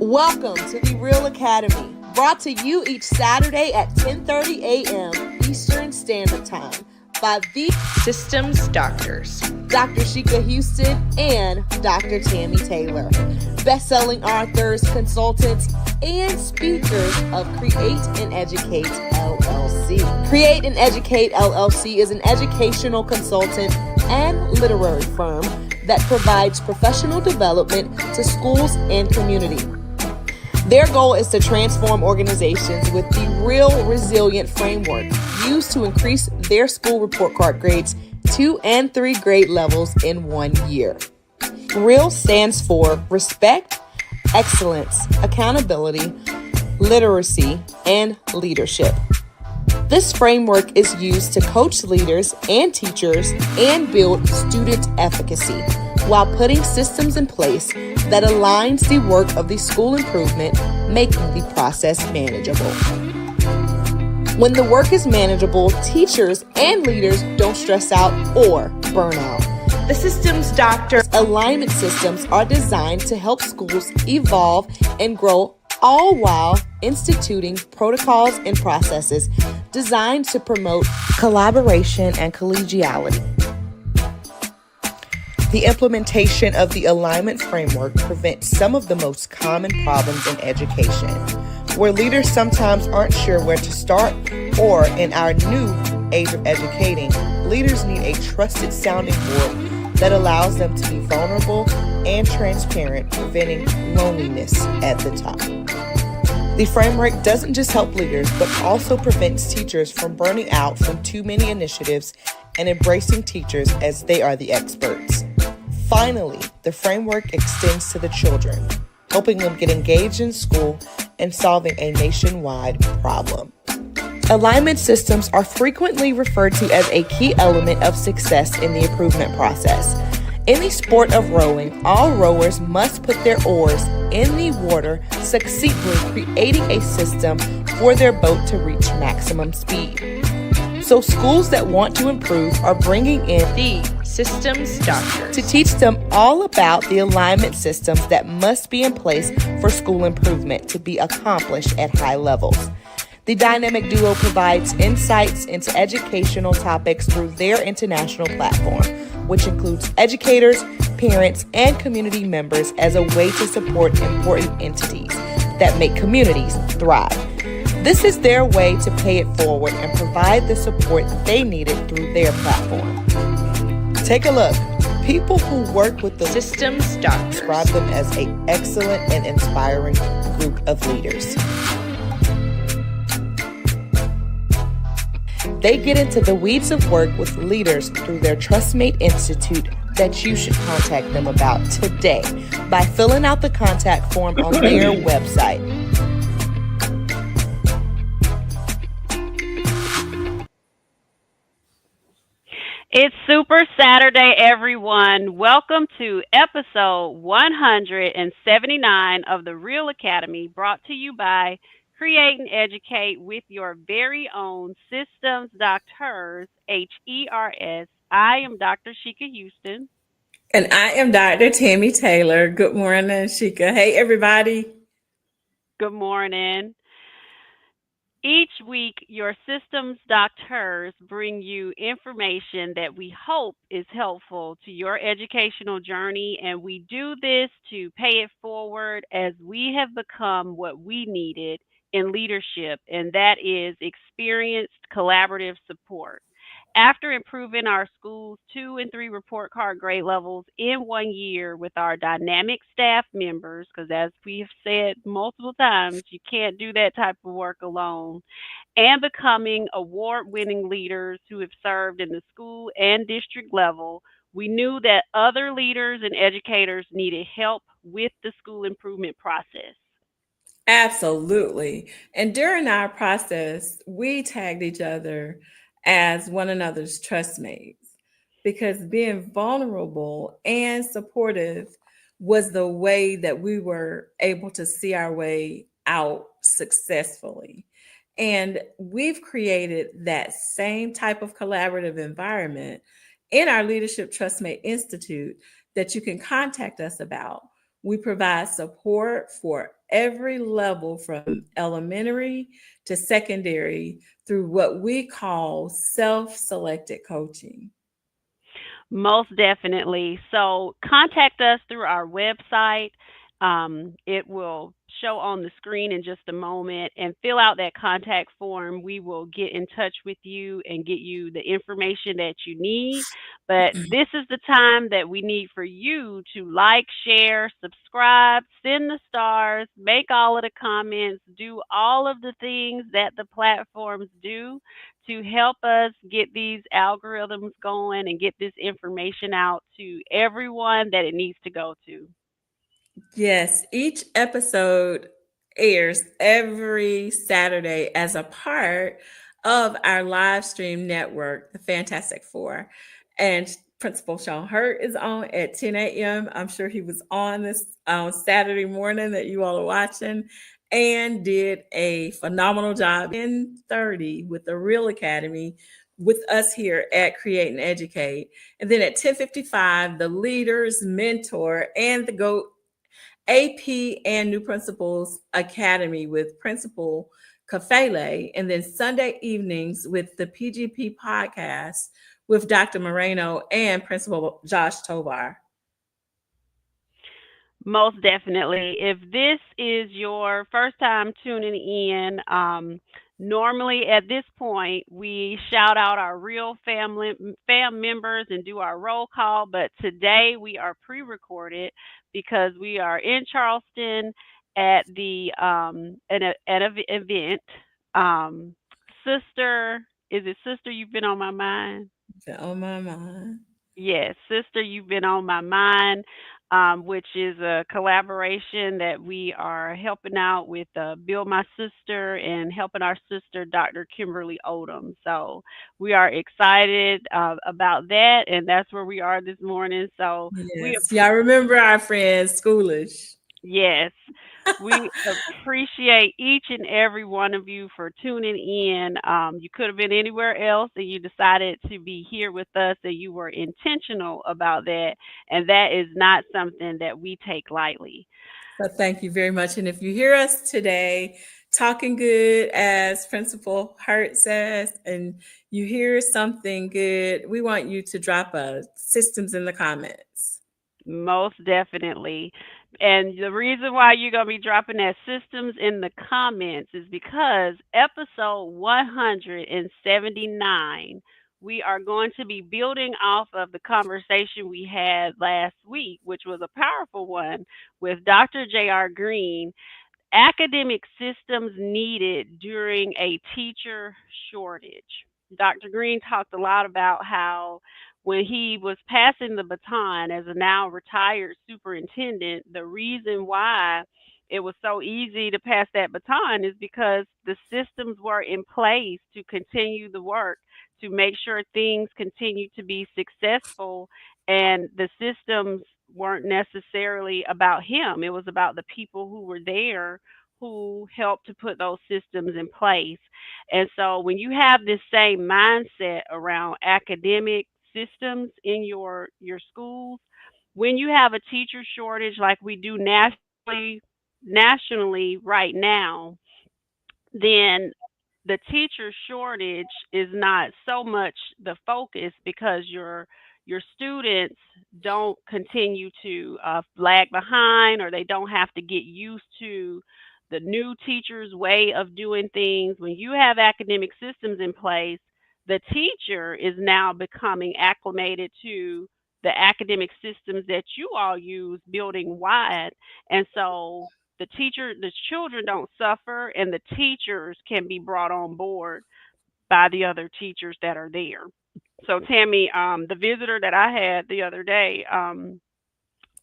Welcome to the REALL Academy, brought to you each Saturday at 10:30 a.m. Eastern Standard Time by the Systems DoctHers, Dr. Sheka Houston and Dr. Tammy Taylor, best-selling authors, consultants, and speakers of Create and Educate LLC. Create and Educate LLC is an educational consultant and literary firm that provides professional development to schools and community. Their goal is to transform organizations with the REALL Resilient framework used to increase their school report card grades 2 and 3 grade levels in 1 year. REALL stands for Respect, Excellence, Accountability, Literacy, and Leadership. This framework is used to coach leaders and teachers and build student efficacy while putting systems in place that aligns the work of the school improvement, making the process manageable. When the work is manageable, teachers and leaders don't stress out or burn out. The Systems DoctHers alignment systems are designed to help schools evolve and grow, all while instituting protocols and processes designed to promote collaboration and collegiality. The implementation of the alignment framework prevents some of the most common problems in education, where leaders sometimes aren't sure where to start, or in our new age of educating, leaders need a trusted sounding board that allows them to be vulnerable and transparent, preventing loneliness at the top. The framework doesn't just help leaders, but also prevents teachers from burning out from too many initiatives and embracing teachers as they are the experts. Finally, the framework extends to the children, helping them get engaged in school and solving a nationwide problem. Alignment systems are frequently referred to as a key element of success in the improvement process. In the sport of rowing, all rowers must put their oars in the water, succinctly creating a system for their boat to reach maximum speed. So schools that want to improve are bringing in the Systems DoctHers to teach them all about the alignment systems that must be in place for school improvement to be accomplished at high levels. The dynamic duo provides insights into educational topics through their international platform, which includes educators, parents, and community members as a way to support important entities that make communities thrive. This is their way to pay it forward and provide the support they needed through their platform. Take a look. People who work with the Systems DoctHers describe them as an excellent and inspiring group of leaders. They get into the weeds of work with leaders through their TrustMate Institute that you should contact them about today by filling out the contact form on their website. It's Super Saturday, everyone. Welcome to episode 179 of the REALL Academy, brought to you by Create and Educate with your very own Systems DoctHers, HERS. I am Dr. Sheka Houston. And I am Dr. Tammy Taylor. Good morning, Sheka. Hey, everybody. Good morning. Each week, your Systems DoctHers bring you information that we hope is helpful to your educational journey, and we do this to pay it forward as we have become what we needed in leadership, and that is experienced collaborative support. After improving our school's 2 and 3 report card grade levels in 1 year with our dynamic staff members, because as we've said multiple times, you can't do that type of work alone, and becoming award-winning leaders who have served in the school and district level, we knew that other leaders and educators needed help with the school improvement process. Absolutely. And during our process, we tagged each other as one another's trustmates because being vulnerable and supportive was the way that we were able to see our way out successfully. And we've created that same type of collaborative environment in our Leadership Trustmate Institute that you can contact us about. We provide support for every level from elementary to secondary through what we call self selected coaching. Most definitely. So contact us through our website. It will show on the screen in just a moment and fill out that contact form. We will get in touch with you and get you the information that you need. But this is the time that we need for you to like, share, subscribe, send the stars, make all of the comments, do all of the things that the platforms do to help us get these algorithms going and get this information out to everyone that it needs to go to. Yes, each episode airs every Saturday as a part of our live stream network, the Fantastic Four. And Principal Sean Hurt is on at 10 a.m. I'm sure he was on this Saturday morning that you all are watching and did a phenomenal job in 30 with the REALL Academy with us here at Create and Educate. And then at 10:55, the leaders, mentor, and the GOAT AP and New Principals Academy with Principal Kafele, and then Sunday evenings with the PGP podcast with Dr. Moreno and Principal Josh Tovar. Most definitely. If this is your first time tuning in, normally at this point we shout out our real fam members and do our roll call. But today we are pre-recorded because we are in Charleston at the event. Um, Sister, is it Sister? You've been on my mind. On my mind. Yes, Sister, you've been on my mind, which is a collaboration that we are helping out with Build My Sister and helping our sister, Dr. Kimberly Odom. So we are excited about that, and that's where we are this morning. So yes, y'all remember our friend Schoolish. Yes. We appreciate each and every one of you for tuning in. You could have been anywhere else and you decided to be here with us and you were intentional about that. And that is not something that we take lightly. So thank you very much. And if you hear us today talking good, as Principal Hurt says, and you hear something good, we want you to drop a systems in the comments. Most definitely. And the reason why you're going to be dropping that systems in the comments is because episode 179, we are going to be building off of the conversation we had last week, which was a powerful one with Dr. J.R. Green. Academic systems needed during a teacher shortage. Dr. Green talked a lot about how when he was passing the baton as a now retired superintendent, the reason why it was so easy to pass that baton is because the systems were in place to continue the work, to make sure things continue to be successful, and the systems weren't necessarily about him. It was about the people who were there who helped to put those systems in place. And so when you have this same mindset around academic systems in your schools, when you have a teacher shortage like we do nationally right now, then the teacher shortage is not so much the focus because your students don't continue to lag behind, or they don't have to get used to the new teacher's way of doing things. When you have academic systems in place, the teacher is now becoming acclimated to the academic systems that you all use building wide. And so the children don't suffer, and the teachers can be brought on board by the other teachers that are there. So Tammy, the visitor that I had the other day,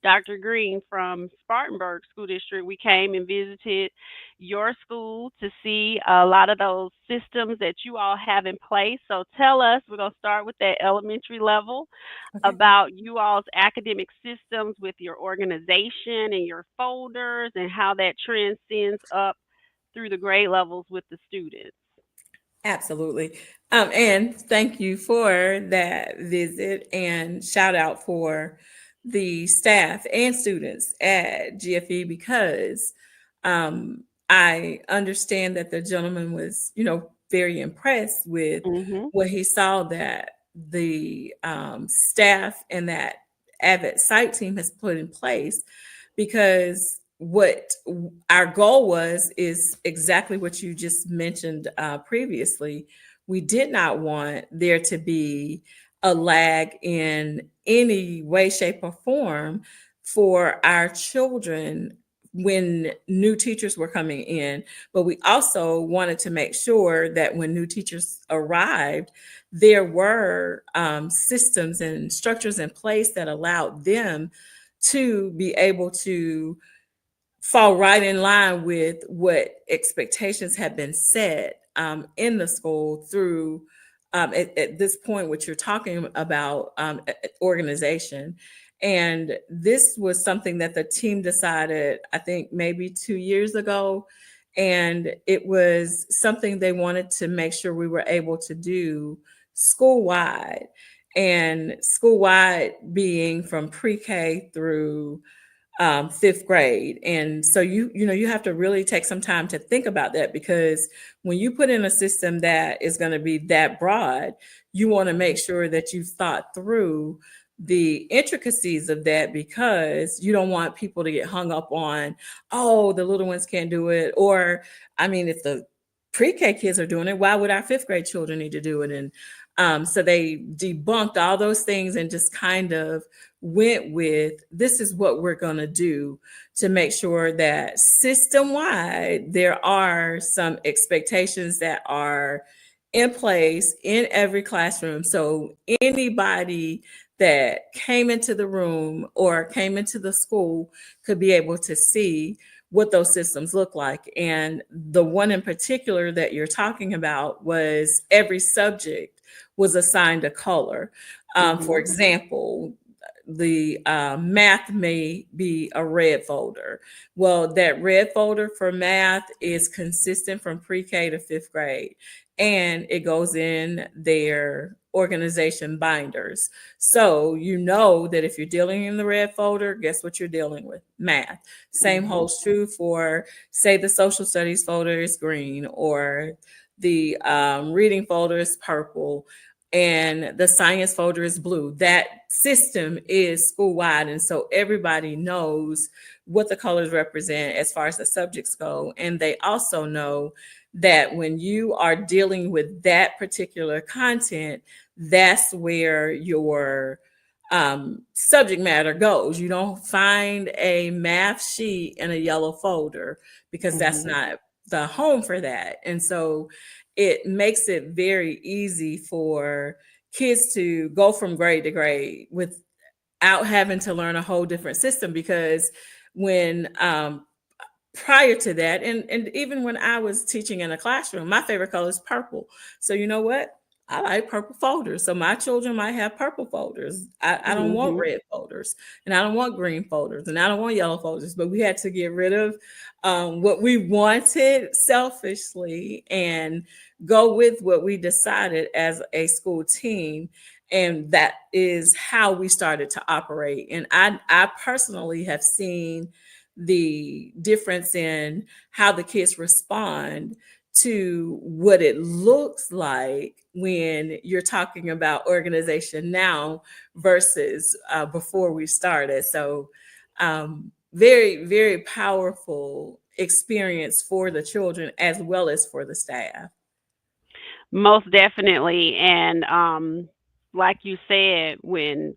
Dr. Green from Spartanburg School District, we came and visited your school to see a lot of those systems that you all have in place. So tell us, we're going to start with that elementary level, about you all's academic systems with your organization and your folders and how that transcends up through the grade levels with the students. Absolutely. And thank you for that visit, and shout out for the staff and students at GFE, because I understand that the gentleman was, very impressed with Mhm. what he saw that the staff and that Avid site team has put in place, because what our goal was is exactly what you just mentioned previously. We did not want there to be a lag in any way, shape, or form for our children when new teachers were coming in. But we also wanted to make sure that when new teachers arrived, there were systems and structures in place that allowed them to be able to fall right in line with what expectations have been set in the school through at this point, what you're talking about, organization. And this was something that the team decided, I think maybe 2 years ago. And it was something they wanted to make sure we were able to do school wide. And school wide being from pre-K through fifth grade. And so you have to really take some time to think about that, because when you put in a system that is going to be that broad, you want to make sure that you've thought through the intricacies of that, because you don't want people to get hung up on, oh, the little ones can't do it. Or, I mean, if the pre-K kids are doing it, why would our fifth grade children need to do it? And so they debunked all those things and just kind of went with, this is what we're going to do to make sure that system wide there are some expectations that are in place in every classroom. So anybody that came into the room or came into the school could be able to see what those systems look like. And the one in particular that you're talking about was every subject was assigned a color. For Mhm. example, the math may be a red folder. Well, that red folder for math is consistent from pre-K to fifth grade, and it goes in their organization binders. So you know that if you're dealing in the red folder, guess what you're dealing with? Math. Same Mhm. holds true for, say, the social studies folder is green, or the reading folder is purple, and the science folder is blue. That system is school wide. And so everybody knows what the colors represent as far as the subjects go. And they also know that when you are dealing with that particular content, that's where your subject matter goes. You don't find a math sheet in a yellow folder, because that's Mhm. not the home for that. And so it makes it very easy for kids to go from grade to grade without having to learn a whole different system. Because when prior to that, and even when I was teaching in a classroom, my favorite color is purple. So you know what? I like purple folders. So my children might have purple folders. I don't want Mhm. red folders, and I don't want green folders, and I don't want yellow folders. But we had to get rid of what we wanted selfishly and go with what we decided as a school team. And that is how we started to operate. And I personally have seen the difference in how the kids respond to what it looks like when you're talking about organization now versus before we started. So, very, very powerful experience for the children as well as for the staff. Most definitely. And like you said, when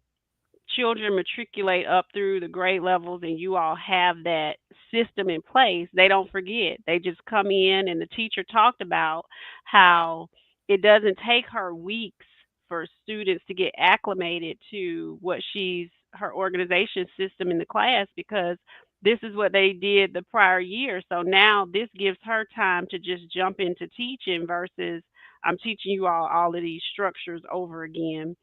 children matriculate up through the grade levels and you all have that system in place, they don't forget. They just come in, and the teacher talked about how it doesn't take her weeks for students to get acclimated to what she's her organization system in the class, because this is what they did the prior year. So now this gives her time to just jump into teaching versus I'm teaching you all of these structures over again.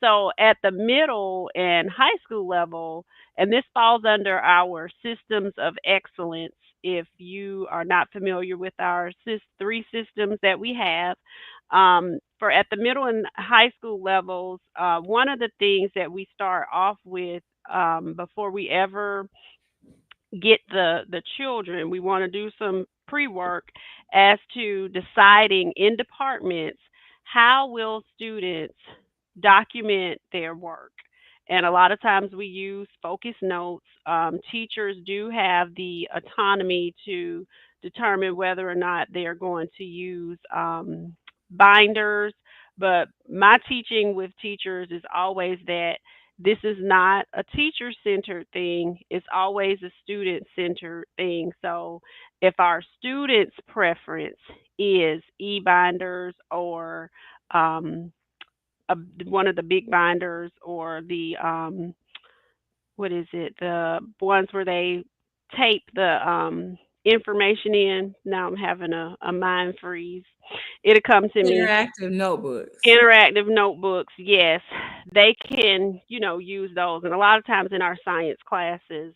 So at the middle and high school level, and this falls under our systems of excellence. If you are not familiar with our three systems that we have, for at the middle and high school levels, one of the things that we start off with before we ever get the children. We want to do some pre-work as to deciding in departments how will students document their work. And a lot of times we use focus notes. Teachers do have the autonomy to determine whether or not they're going to use binders. But my teaching with teachers is always that this is not a teacher centered thing, it's always a student centered thing. So if our students' preference is e binders or um, a, one of the big binders or the what is it? The ones where they tape the information in. Now I'm having a mind freeze. It'll come to me. Interactive notebooks. Interactive notebooks, yes, they can, use those. And a lot of times in our science classes,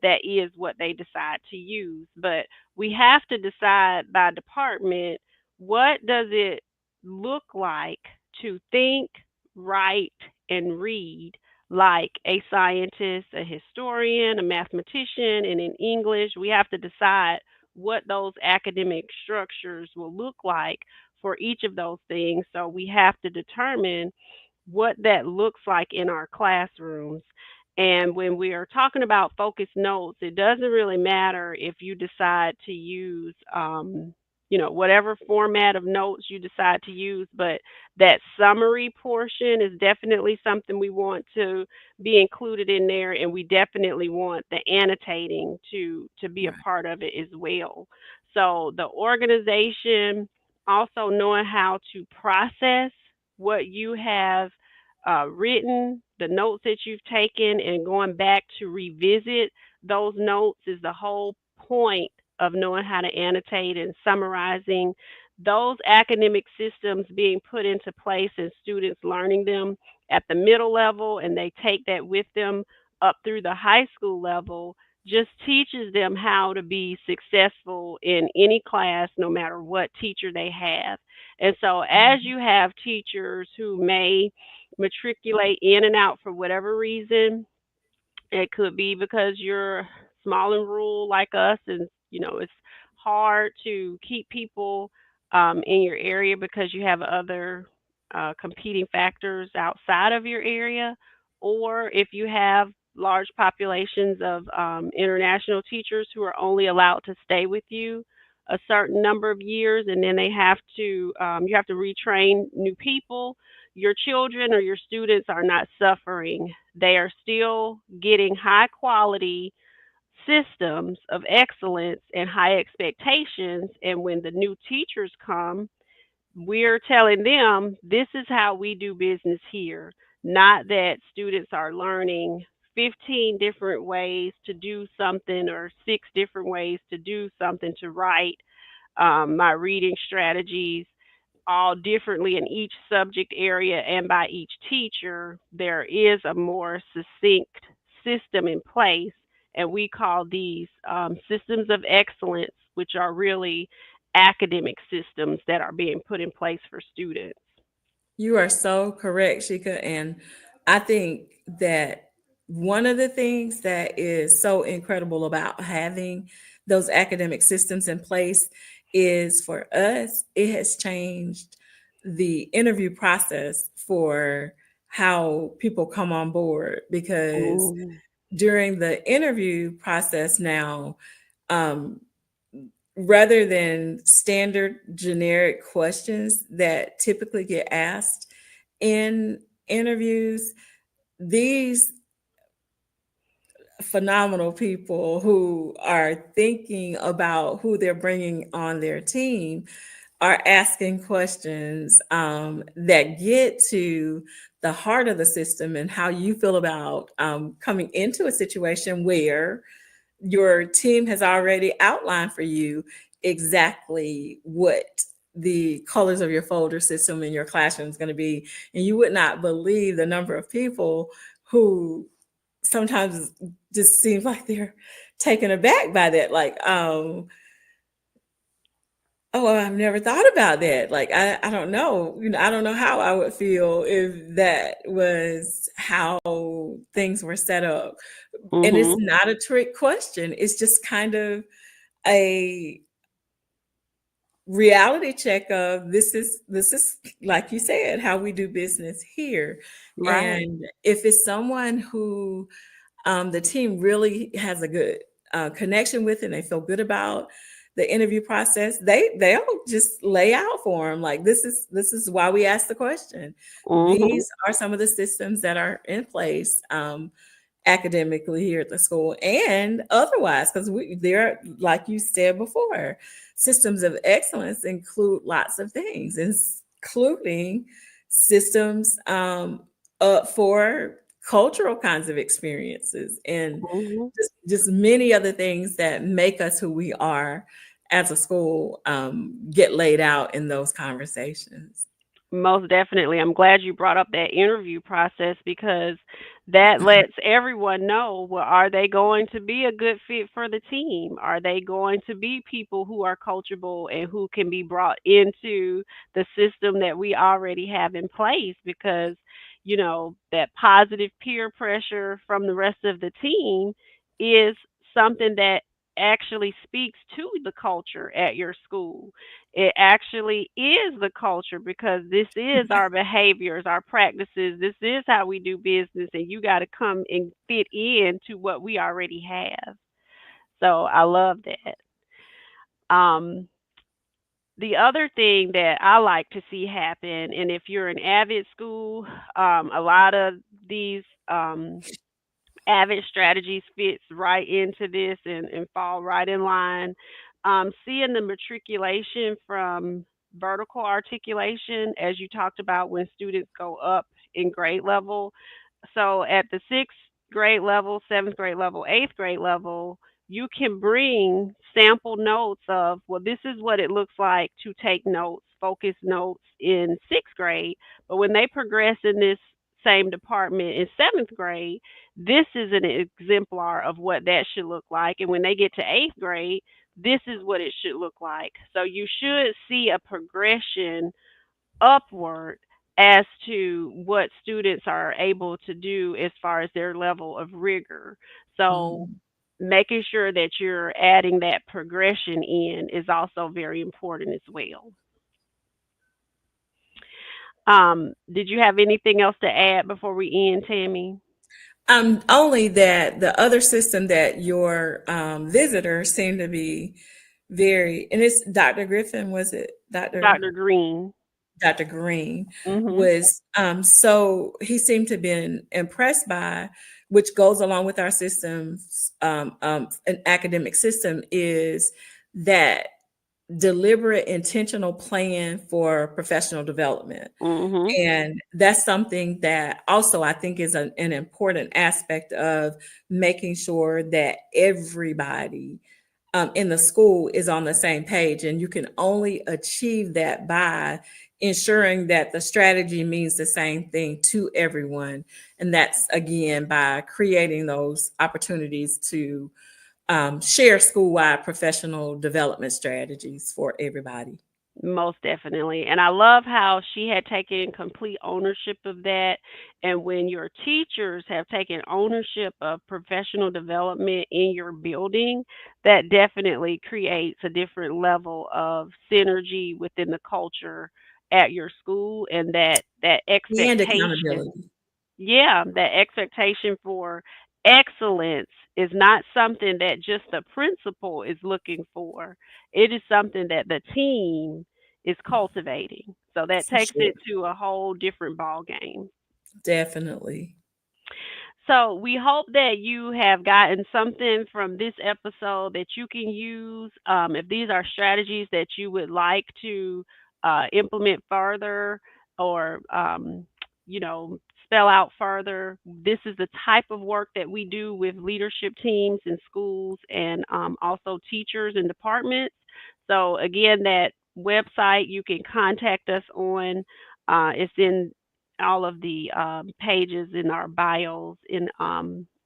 that is what they decide to use. But we have to decide by department what does it look like to think, write, and read like a scientist, a historian, a mathematician, and in English, we have to decide what those academic structures will look like for each of those things. So we have to determine what that looks like in our classrooms. And when we are talking about focus notes, it doesn't really matter if you decide to use, whatever format of notes you decide to use, but that summary portion is definitely something we want to be included in there, and we definitely want the annotating to be a Right. part of it as well. So the organization, also knowing how to process what you have written, the notes that you've taken, and going back to revisit those notes is the whole point of knowing how to annotate and summarizing those academic systems being put into place and students learning them at the middle level, and they take that with them up through the high school level, just teaches them how to be successful in any class no matter what teacher they have. And so as Mhm. you have teachers who may matriculate in and out for whatever reason, it could be because you're small and rural like us, and it's hard to keep people in your area because you have other competing factors outside of your area, or if you have large populations of international teachers who are only allowed to stay with you a certain number of years, and then you have to retrain new people. Your children or your students are not suffering, they are still getting high quality systems of excellence and high expectations. And when the new teachers come, we're telling them this is how we do business here, not that students are learning 15 different ways to do something or six different ways to do something to write my reading strategies all differently in each subject area and by each teacher. There is a more succinct system in place, and we call these systems of excellence, which are really academic systems that are being put in place for students. You are so correct, Sheka. And I think that one of the things that is so incredible about having those academic systems in place is for us, it has changed the interview process for how people come on board. Because Mm. during the interview process now, um, rather than standard generic questions that typically get asked in interviews, these phenomenal people who are thinking about who they're bringing on their team are asking questions that get to the heart of the system and how you feel about coming into a situation where your team has already outlined for you exactly what the colors of your folder system in your classroom is going to be. And you would not believe the number of people who sometimes just seems like they're taken aback by that. Like, Oh, well, I've never thought about that. Like, I don't know. I don't know how I would feel if that was how things were set up. And it's Mhm. not a trick question. It's just kind of a reality check of this is like you said, how we do business here. Right. And if it's someone who the team really has a good connection with and they feel good about the interview process, they'll just lay out for them like this is why we asked the question. Mhm. These are some of the systems that are in place academically here at the school and otherwise, because we there, like you said before, systems of excellence include lots of things, including systems for cultural kinds of experiences and Mhm. just many other things that make us who we are as a school get laid out in those conversations. Most definitely. I'm glad you brought up that interview process because that lets everyone know, well, are they going to be a good fit for the team? Are they going to be people who are coachable and who can be brought into the system that we already have in place? Because, that positive peer pressure from the rest of the team is something that actually speaks to the culture at your school. It actually is the culture because this is our behaviors, our practices. This is how we do business, and you got to come and fit into what we already have. So I love that. Um, the other thing that I like to see happen, and if you're an avid school, a lot of these Avid strategies fits right into this and fall right in line. Seeing the matriculation from vertical articulation, as you talked about when students go up in grade level. So at the sixth grade level, seventh grade level, eighth grade level, you can bring sample notes of, well, this is what it looks like to take notes, focus notes in sixth grade. But when they progress in this same department in seventh grade, this is an exemplar of what that should look like. And when they get to eighth grade, this is what it should look like. So you should see a progression upward as to what students are able to do as far as their level of rigor. So Mhm. making sure that you're adding that progression in is also very important as well. Did you have anything else to add before we end, Tammy? Only that the other system that your visitors seem to be very, and it's Dr. Griffin, was it? Dr. Green. Dr. Green Mhm. was so he seemed to have been impressed by, which goes along with our systems, an academic system, is that deliberate, intentional plan for professional development. Mhm. And that's something that also I think is an important aspect of making sure that everybody in the school is on the same page. And you can only achieve that by ensuring that the strategy means the same thing to everyone. And that's again by creating those opportunities to share school wide professional development strategies for everybody. Most definitely. And I love how she had taken complete ownership of that. And when your teachers have taken ownership of professional development in your building, that definitely creates a different level of synergy within the culture at your school and that And expectation. accountability. Yeah, that expectation for excellence is not something that just the principal is looking for. It is something that the team is cultivating. So that For takes sure. it to a whole different ball game. Definitely. So we hope that you have gotten something from this episode that you can use. If these are strategies that you would like to implement further or, spell out further, this is the type of work that we do with leadership teams in schools and also teachers and departments. So again, that website you can contact us on. It's in all of the pages in our bios in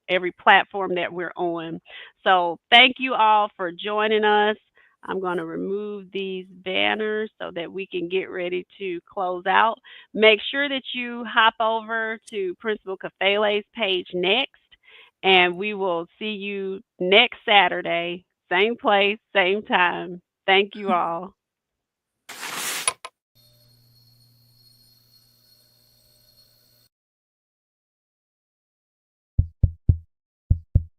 every platform that we're on. So thank you all for joining us. I'm going to remove these banners so that we can get ready to close out. Make sure that you hop over to Principal Kafele's page next, and we will see you next Saturday, same place, same time. Thank you all.